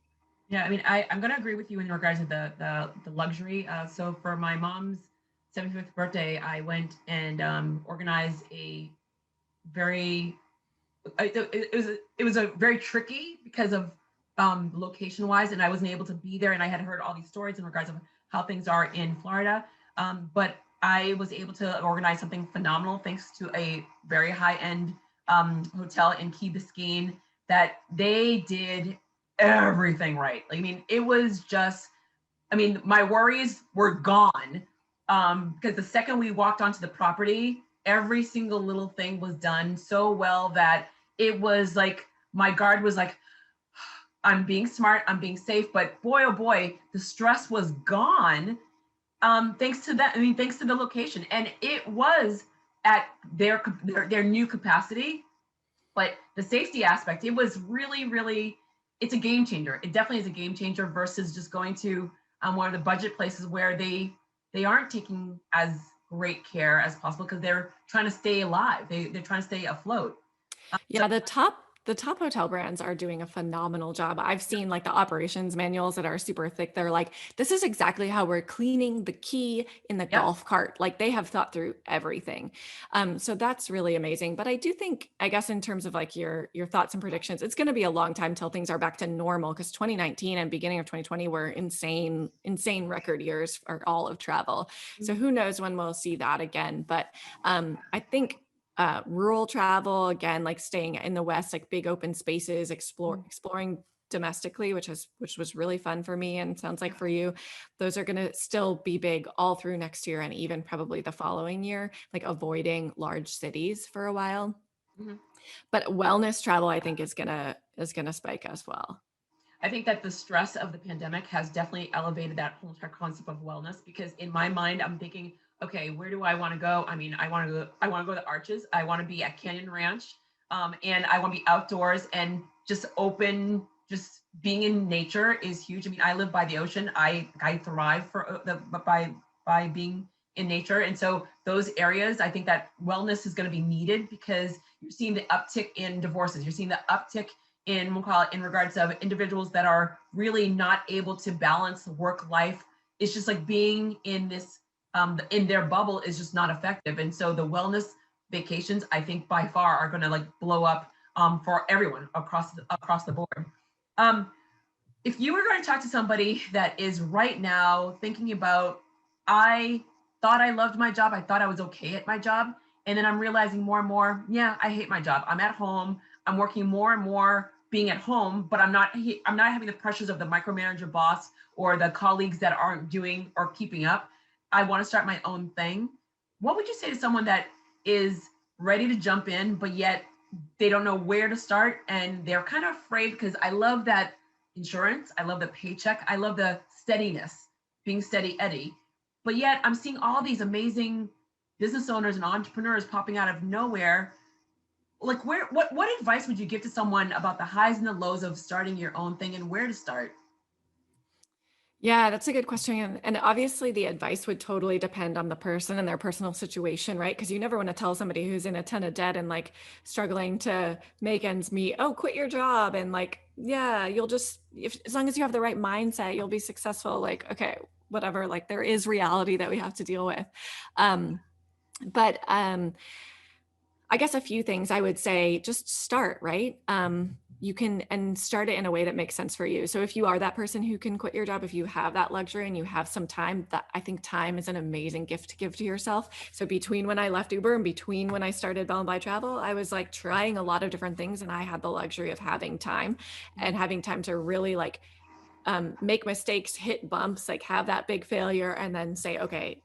Yeah, I mean, I'm going to agree with you in regards to the luxury. So for my mom's 75th birthday, I went and organized a very it was a very tricky because of location wise, and I wasn't able to be there, and I had heard all these stories in regards of how things are in Florida. But I was able to organize something phenomenal thanks to a very high end hotel in Key Biscayne that they did everything right. I mean, it was just, I mean, my worries were gone because the second we walked onto the property, every single little thing was done so well that it was like my guard was like, I'm being smart, I'm being safe, but boy, oh boy, the stress was gone thanks to that. I mean, thanks to the location, and it was at their new capacity. But the safety aspect, it was really, really, it's a game changer. It definitely is a game changer versus just going to one of the budget places where they aren't taking as great care as possible because they're trying to stay alive. They're trying to stay afloat. So Yeah, the top hotel brands are doing a phenomenal job. I've seen like the operations manuals that are super thick. They're like, this is exactly how we're cleaning the key in the yep. golf cart. Like they have thought through everything. So that's really amazing. But I do think, I guess, in terms of like your thoughts and predictions, it's going to be a long time till things are back to normal because 2019 and beginning of 2020 were insane record years for all of travel. So who knows when we'll see that again? But I think rural travel, again, like staying in the West, like big open spaces, exploring domestically, which was really fun for me and sounds like for you. Those are going to still be big all through next year and even probably the following year, like avoiding large cities for a while. Mhm. But wellness travel, I think, is gonna spike as well. I think that the stress of the pandemic has definitely elevated that whole entire concept of wellness because in my mind, I'm thinking, okay, where do I want to go? I mean, I want to go to the Arches. I want to be at Canyon Ranch, and I want to be outdoors and just open. Just being in nature is huge. I mean, I live by the ocean. I thrive for by. by being in nature. And so those areas, I think that wellness is going to be needed because you're seeing the uptick in divorces. You're seeing the uptick in, we'll call it, in regards of individuals that are really not able to balance work life. It's just like being in this, in their bubble is just not effective. And so the wellness vacations, I think by far are going to like blow up for everyone across the board. Um, if you were going to talk to somebody that is right now thinking about, I thought I loved my job, I thought I was okay at my job, and then I'm realizing more and more, yeah, I hate my job. I'm at home, I'm working more and more being at home, but I'm not having the pressures of the micromanager boss or the colleagues that aren't doing or keeping up. I want to start my own thing. What would you say to someone that is ready to jump in, but yet they don't know where to start and they're kind of afraid? Because I love that insurance, I love the paycheck, I love the steadiness, being steady Eddie. But yet I'm seeing all these amazing business owners and entrepreneurs popping out of nowhere. Like what advice would you give to someone about the highs and the lows of starting your own thing and where to start? Yeah, that's a good question. And obviously, the advice would totally depend on the person and their personal situation, right? Because you never want to tell somebody who's in a ton of debt and like struggling to make ends meet, oh, quit your job. And like, yeah, you'll just, if, as long as you have the right mindset, you'll be successful. Like, okay, whatever, like there is reality that we have to deal with. But I guess a few things I would say, just start, right? You can, and start it in a way that makes sense for you. So if you are that person who can quit your job, if you have that luxury and you have some time, that I think time is an amazing gift to give to yourself. So between when I left Uber and between when I started Bell Bly Travel, I was like trying a lot of different things, and I had the luxury of having time and having time to really like make mistakes, hit bumps, like have that big failure, and then say, okay,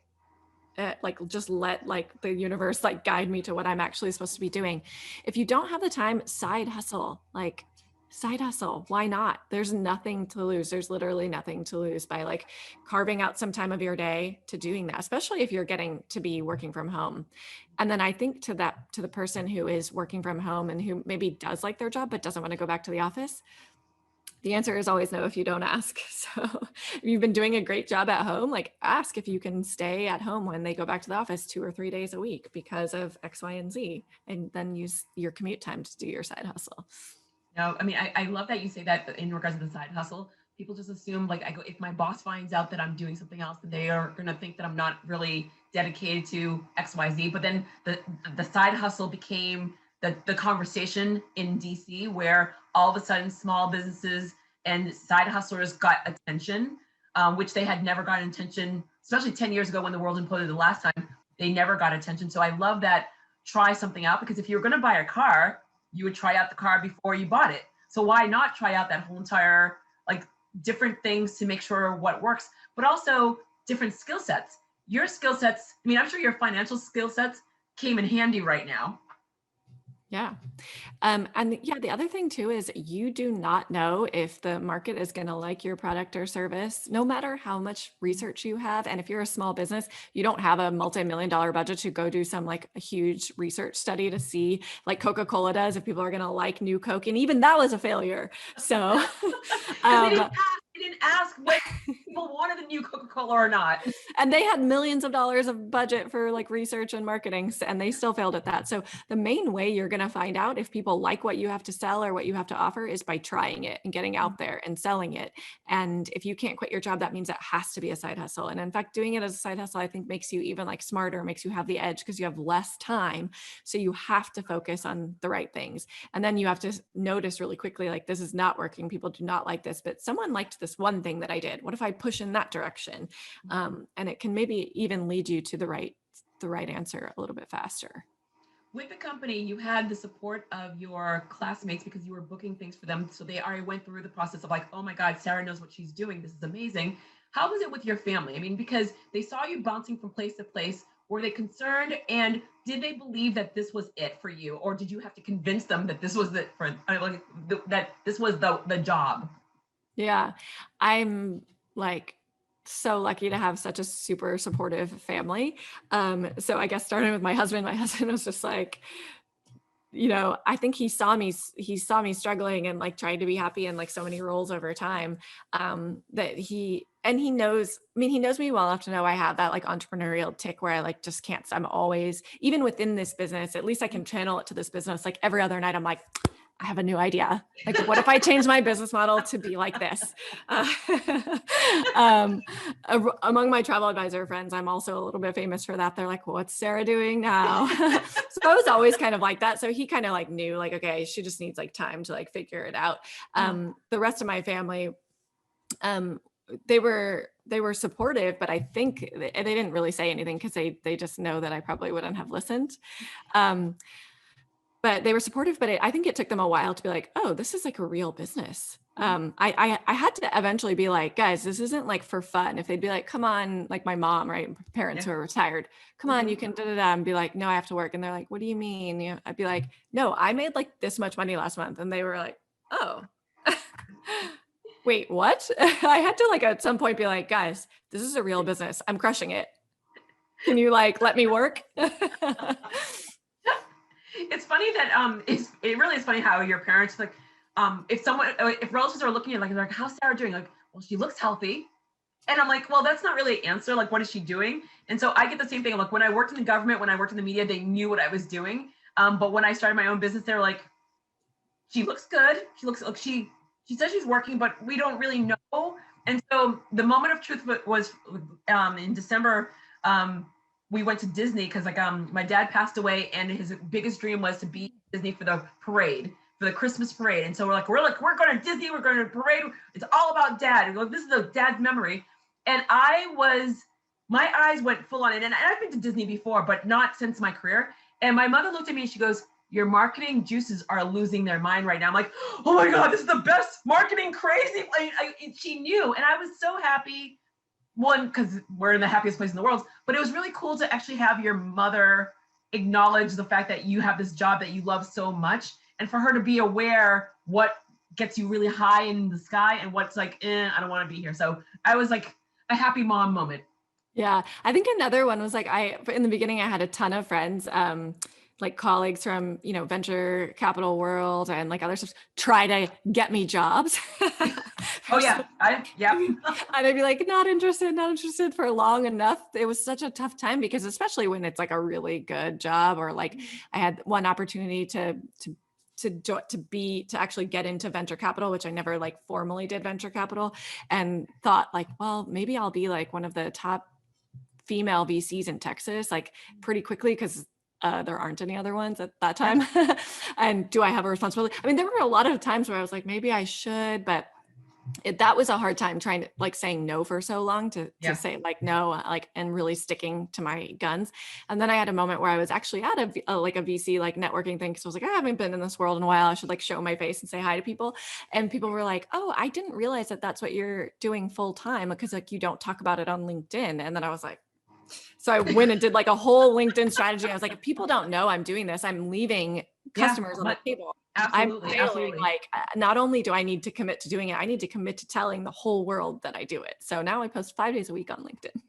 like just let like the universe like guide me to what I'm actually supposed to be doing. If you don't have the time, side hustle, like side hustle. Why not? There's nothing to lose. There's literally nothing to lose by like carving out some time of your day to doing that, especially if you're getting to be working from home. And then I think to the person who is working from home and who maybe does like their job but doesn't want to go back to the office, the answer is always no if you don't ask. So if you've been doing a great job at home, like ask if you can stay at home when they go back to the office 2 or 3 days a week because of X, Y, and Z, and then use your commute time to do your side hustle. No, I mean, I love that you say that in regards to the side hustle. People just assume like I go, if my boss finds out that I'm doing something else, then they are gonna think that I'm not really dedicated to XYZ. But then the side hustle became the conversation in DC where all of a sudden small businesses and side hustlers got attention, which they had never gotten attention, especially 10 years ago when the world imploded the last time, they never got attention. So I love that try something out, because if you're gonna buy a car, you would try out the car before you bought it. So why not try out that whole entire, like, different things to make sure what works, but also different skill sets. Your skill sets, I mean, I'm sure your financial skill sets came in handy right now. Yeah. And yeah, the other thing too is you do not know if the market is going to like your product or service, no matter how much research you have. And if you're a small business, you don't have a multi-million-dollar budget to go do some like a huge research study to see, like Coca-Cola does, if people are going to like new Coke. And even that was a failure. So, Because um, they didn't ask whether people wanted the new Coca-Cola or not. and they had millions of dollars of budget for like research and marketing, and they still failed at that. So the main way you're going to find out if people like what you have to sell or what you have to offer is by trying it and getting out there and selling it. And if you can't quit your job, that means it has to be a side hustle. And in fact, doing it as a side hustle, I think makes you even like smarter, makes you have the edge because you have less time. So you have to focus on the right things. And then you have to notice really quickly, like, this is not working. People do not like this, but someone liked this one thing that I did. What if I push in that direction? And it can maybe even lead you to the right answer a little bit faster. With the company, you had the support of your classmates because you were booking things for them. So they already went through the process of like, oh my God, Sarah knows what she's doing. This is amazing. How was it with your family? I mean, because they saw you bouncing from place to place. Were they concerned? And did they believe that this was it for you? Or did you have to convince them that this was it for like that this was the job? Yeah, I'm like so lucky to have such a super supportive family. So I guess starting with my husband was just like, I think he saw me struggling and like trying to be happy in like so many roles over time, that And he knows, I mean, he knows me well enough to know I have that like entrepreneurial tick where I like just can't, I'm always, even within this business, at least I can channel it to this business. Like every other night, I'm like, I have a new idea. Like, what if I change my business model to be like this? Uh, um, Among my travel advisor friends, I'm also a little bit famous for that. They're like, what's Sarah doing now? So I was always kind of like that. So he kind of like knew like, okay, she just needs like time to like figure it out. The rest of my family, um, they were supportive, but I think they didn't really say anything because they just know that I probably wouldn't have listened. Um, but they were supportive, but I think it took them a while to be like, oh, this is like a real business. I had to eventually be like, guys, this isn't like for fun. If they'd be like, come on, like my mom, right? Parents Yeah. who are retired, come on, you can da da da, and be like, no, I have to work. And they're like, what do you mean? You know, I'd be like, no, I made like this much money last month. And they were like, oh, wait, what? I had to like at some point be like, guys, this is a real business. I'm crushing it. Can you like let me work? It's funny that it really is funny how your parents like if relatives are looking at like they're like, how's Sarah doing? Like, well, she looks healthy. And I'm like, well, that's not really an answer. Like, what is she doing? And so I get the same thing. Like when I worked in the government, when I worked in the media, they knew what I was doing. But when I started my own business, they're like, she looks good. She looks like she says she's working, but we don't really know. And so the moment of truth was in December. We went to Disney because like my dad passed away, and his biggest dream was to be at Disney for the parade, for the Christmas parade. And so we're going to Disney, we're going to parade. It's all about dad. And like, this is a dad's memory. And my eyes went full on it. And I've been to Disney before, but not since my career. And my mother looked at me and she goes, your marketing juices are losing their mind right now. I'm like, oh my God, this is the best marketing crazy. She knew. And I was so happy, one, because we're in the happiest place in the world, but it was really cool to actually have your mother acknowledge the fact that you have this job that you love so much, and for her to be aware what gets you really high in the sky and what's like, I don't want to be here. So I was like a happy mom moment. Yeah. I think another one was like, in the beginning, I had a ton of friends, like colleagues from, venture capital world and like other stuff try to get me jobs. Oh yeah. Yeah. And I'd be like, not interested for long enough. It was such a tough time because especially when it's like a really good job, or like I had one opportunity to actually get into venture capital, which I never like formally did venture capital, and thought like, well, maybe I'll be like one of the top female VCs in Texas, like pretty quickly, because there aren't any other ones at that time. And do I have a responsibility? I mean, there were a lot of times where I was like, maybe I should, but that was a hard time trying to like saying no for so long to say like no, like, and really sticking to my guns. And then I had a moment where I was actually at like a VC like networking thing, because I was like, I haven't been in this world in a while, I should like show my face and say hi to people. And people were like, oh, I didn't realize that that's what you're doing full time, because like you don't talk about it on LinkedIn. And then I was like, so I went and did like a whole LinkedIn strategy. I was like, if people don't know I'm doing this, I'm leaving customers on the table. Absolutely. I'm failing. Like, not only do I need to commit to doing it, I need to commit to telling the whole world that I do it. So now I post 5 days a week on LinkedIn.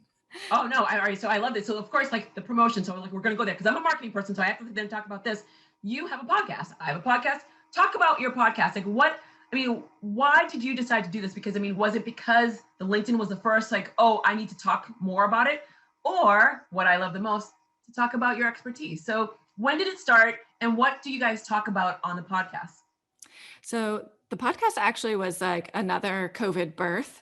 Oh no, all right. So I love it. So of course, like the promotion. So like we're gonna go there because I'm a marketing person, so I have to then talk about this. You have a podcast. I have a podcast. Talk about your podcast. Like why did you decide to do this? Because was it because the LinkedIn was the first, like, oh, I need to talk more about it? Or what I love the most, to talk about your expertise. So when did it start, and what do you guys talk about on the podcast? So the podcast actually was like another COVID birth.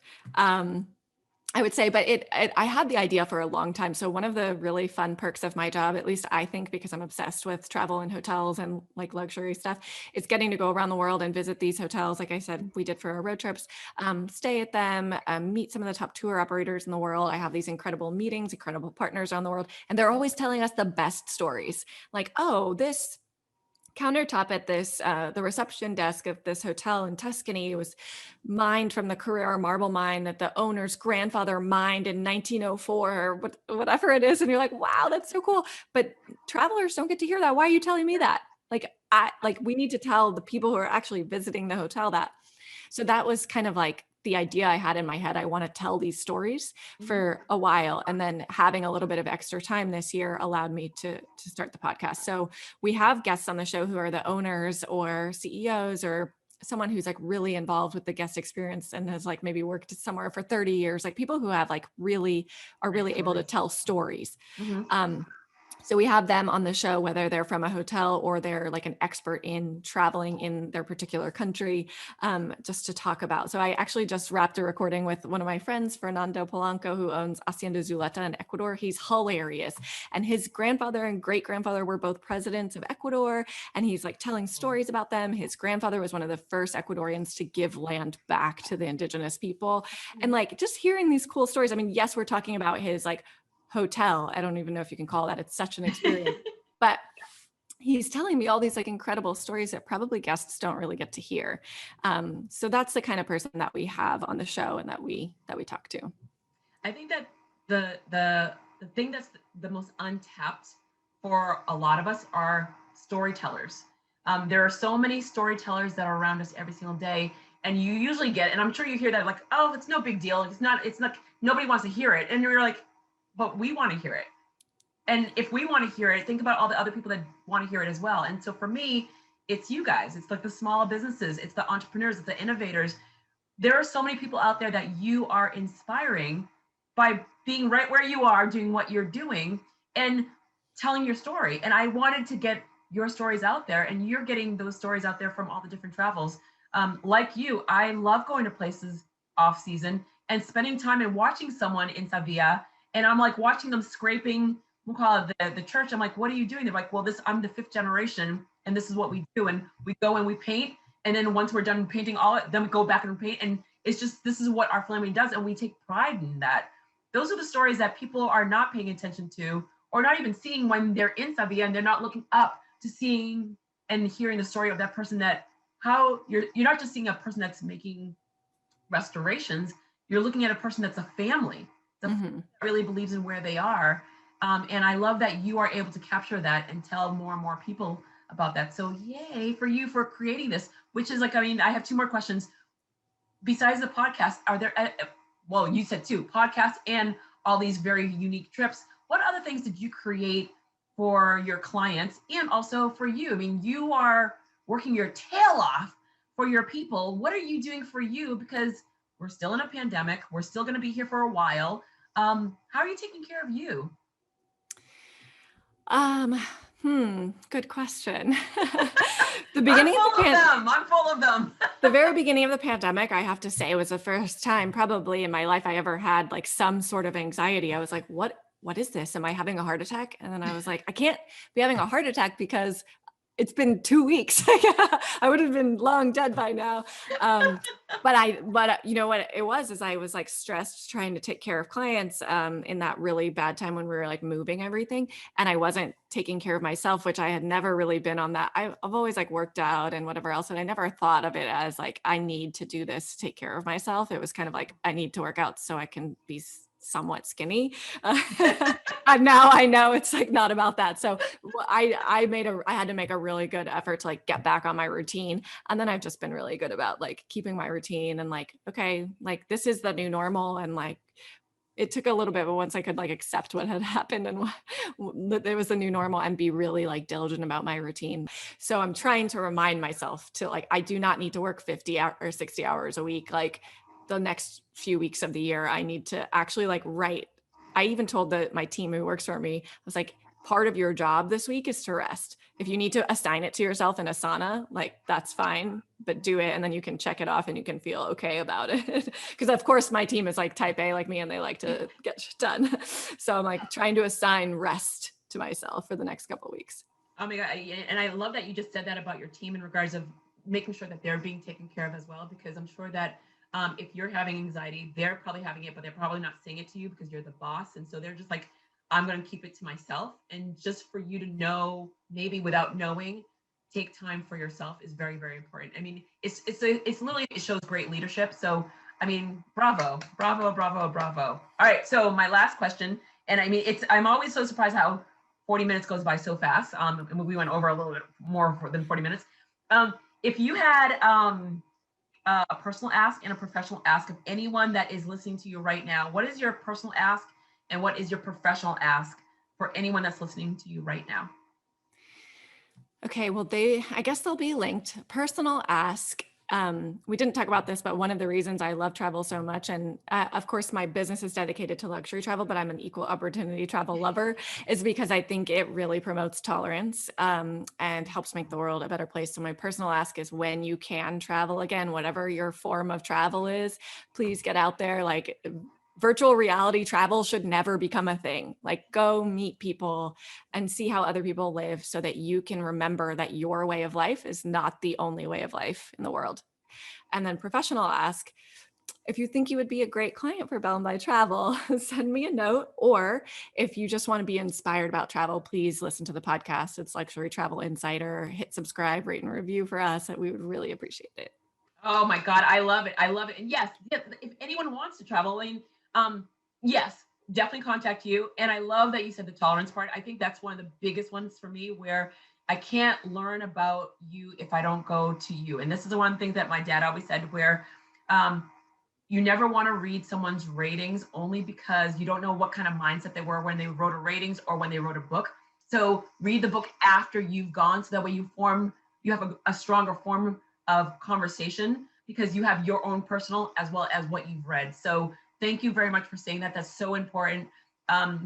I would say, but I had the idea for a long time. So one of the really fun perks of my job, at least I think, because I'm obsessed with travel and hotels and like luxury stuff, is getting to go around the world and visit these hotels. Like I said, we did for our road trips, stay at them, meet some of the top tour operators in the world. I have these incredible meetings, incredible partners around the world, and they're always telling us the best stories. Like, oh, this countertop at the reception desk of this hotel in Tuscany was mined from the Carrara marble mine that the owner's grandfather mined in 1904, or whatever it is. And you're like, wow, that's so cool. But travelers don't get to hear that. Why are you telling me that? We need to tell the people who are actually visiting the hotel that. So that was kind of like the idea I had in my head. I want to tell these stories for a while. And then having a little bit of extra time this year allowed me to start the podcast. So we have guests on the show who are the owners or CEOs or someone who's like really involved with the guest experience and has like maybe worked somewhere for 30 years, like people who have like really are Great really able to stories. tell stories. Mhm. So we have them on the show, whether they're from a hotel or they're like an expert in traveling in their particular country, just to talk about. So I actually just wrapped a recording with one of my friends, Fernando Polanco, who owns Hacienda Zuleta in Ecuador. He's hilarious. And his grandfather and great grandfather were both presidents of Ecuador. And he's like telling stories about them. His grandfather was one of the first Ecuadorians to give land back to the indigenous people. And like just hearing these cool stories. I mean, yes, we're talking about his like hotel. I don't even know if you can call that. It's such an experience. But he's telling me all these like incredible stories that probably guests don't really get to hear. So that's the kind of person that we have on the show and that we talk to. I think that the thing that's the most untapped for a lot of us are storytellers. There are so many storytellers that are around us every single day, and you usually get, and I'm sure you hear that like, oh, it's no big deal. It's not. Nobody wants to hear it, and you're like, but we want to hear it. And if we want to hear it, think about all the other people that want to hear it as well. And so for me, it's you guys. It's like the small businesses. It's the entrepreneurs. It's the innovators. There are so many people out there that you are inspiring by being right where you are, doing what you're doing, and telling your story. And I wanted to get your stories out there, and you're getting those stories out there from all the different travels. Like you, I love going to places off season and spending time and watching someone in Sevilla, and I'm like watching them scraping, we'll call it the church. I'm like, what are you doing? They're like, well, I'm the fifth generation, and this is what we do. And we go and we paint, and then once we're done painting then we go back and paint. And it's just, this is what our family does. And we take pride in that. Those are the stories that people are not paying attention to, or not even seeing when they're in Sevilla, and they're not looking up to seeing and hearing the story of that person, that how you're not just seeing a person that's making restorations, you're looking at a person that's a family that really believes in where they are. And I love that you are able to capture that and tell more and more people about that. So yay for you for creating this, which is like, I mean, I have two more questions. Besides the podcast, are there, well, you said two, podcasts and all these very unique trips. What other things did you create for your clients and also for you? I mean, you are working your tail off for your people. What are you doing for you? Because we're still in a pandemic. We're still going to be here for a while. How are you taking care of you? Good question. The I'm beginning of full the of them. I'm full of them. the very beginning of the pandemic, I have to say, was the first time probably in my life I ever had like some sort of anxiety. I was like, what is this? Am I having a heart attack? And then I was like, I can't be having a heart attack because it's been 2 weeks. I would have been long dead by now. But you know what it was is I was like stressed trying to take care of clients in that really bad time when we were like moving everything. And I wasn't taking care of myself, which I had never really been on that. I've always like worked out and whatever else. And I never thought of it as like, I need to do this to take care of myself. It was kind of like, I need to work out so I can be somewhat skinny. And now I know it's like not about that. So I had to make a really good effort to like get back on my routine. And then I've just been really good about like keeping my routine and like, okay, like this is the new normal. And like, it took a little bit, but once I could like accept what had happened and that it was the new normal and be really like diligent about my routine. So I'm trying to remind myself to like, I do not need to work 50 or 60 hours a week. Like the next few weeks of the year, I need to actually like write. I even told my team who works for me, I was like, part of your job this week is to rest. If you need to assign it to yourself in Asana, like that's fine, but do it. And then you can check it off and you can feel okay about it. Because of course my team is like type A like me and they like to get shit done. So I'm like trying to assign rest to myself for the next couple of weeks. Oh my God. And I love that you just said that about your team in regards of making sure that they're being taken care of as well, because I'm sure that if you're having anxiety, they're probably having it, but they're probably not saying it to you because you're the boss. And so they're just like, I'm going to keep it to myself. And just for you to know, maybe without knowing, take time for yourself is very, very important. I mean, it's literally, it shows great leadership. So, I mean, bravo, bravo, bravo, bravo. All right. So my last question, and I mean, I'm always so surprised how 40 minutes goes by so fast. And we went over a little bit more than 40 minutes. If you had a personal ask and a professional ask of anyone that is listening to you right now, what is your personal ask and what is your professional ask for anyone that's listening to you right now? Okay, well, I guess they'll be linked. Personal ask. we didn't talk about this, but one of the reasons I love travel so much, and of course my business is dedicated to luxury travel, but I'm an equal opportunity travel lover, is because I think it really promotes tolerance and helps make the world a better place. So my personal ask is, when you can travel again, whatever your form of travel is, please get out there. Like, virtual reality travel should never become a thing. Like, go meet people and see how other people live so that you can remember that your way of life is not the only way of life in the world. And then professional ask, if you think you would be a great client for Bell Bly Travel, send me a note. Or if you just want to be inspired about travel, please listen to the podcast. It's Luxury Travel Insider. Hit subscribe, rate, and review for us. We would really appreciate it. Oh my God, I love it. I love it. And yes, yes, if anyone wants to travel, I mean, yes, definitely contact you. And I love that you said the tolerance part. I think that's one of the biggest ones for me, where I can't learn about you if I don't go to you. And this is the one thing that my dad always said, where um, you never want to read someone's ratings, only because you don't know what kind of mindset they were when they wrote a ratings or when they wrote a book. So read the book after you've gone, so that way you have a stronger form of conversation, because you have your own personal as well as what you've read. So thank you very much for saying that. That's so important.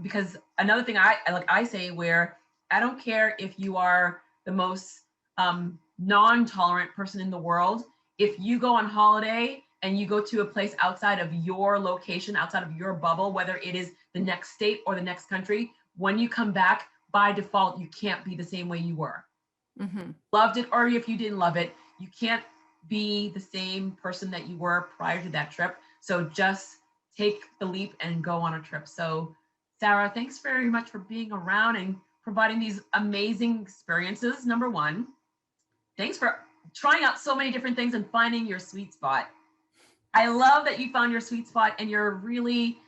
Because another thing I say, where I don't care if you are the most non-tolerant person in the world. If you go on holiday and you go to a place outside of your location, outside of your bubble, whether it is the next state or the next country, when you come back, by default, you can't be the same way you were. Mm-hmm. Loved it, or if you didn't love it, you can't be the same person that you were prior to that trip. So just take the leap and go on a trip. So Sarah, thanks very much for being around and providing these amazing experiences. Number one, thanks for trying out so many different things and finding your sweet spot. I love that you found your sweet spot and you're really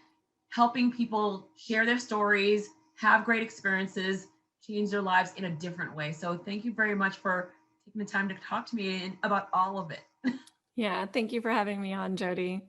helping people share their stories, have great experiences, change their lives in a different way. So thank you very much for taking the time to talk to me about all of it. Yeah, thank you for having me on, Jodi.